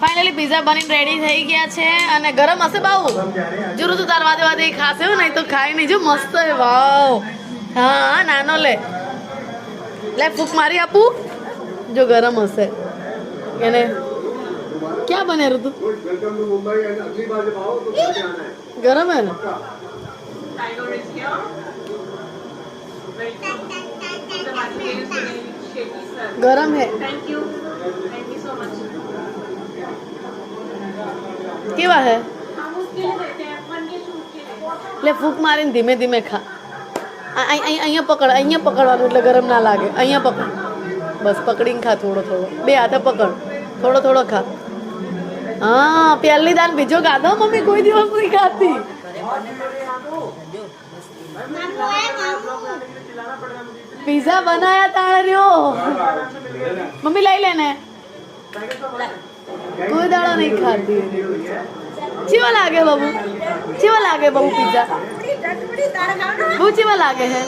finally pizza બનીને ready થઈ ગયા છે અને ગરમ હશે બાઉ જરૂર તો તાર વાદે વાદે ખાશે નહીં તો ખાય નહીં જો મસ્ત હે વાવ હા નાનો લે ફૂક મારી આપું જો ગરમ હશે એને ક્યાં બને તું ગરમ હે ને गरम है केवा है ले फूक मारीने धीमे धीमे खा अहियाँ पकड़वानुं એટલે गरम ना लागे अहियाँ पकड़ बस पकड़ीने खा थोड़ो थोड़ो बे हाथे पकड़ थोड़ो थोड़ो खा हाँ पहली दान बीजो खाधो मम्मी कोई दिवस नहीं खाती पिज्जा बनाया तारो मम्मी लाई लेने कोई दाड़ा नहीं खाती चीवा लागे बाबू पिज्जा वो चीवा लागे है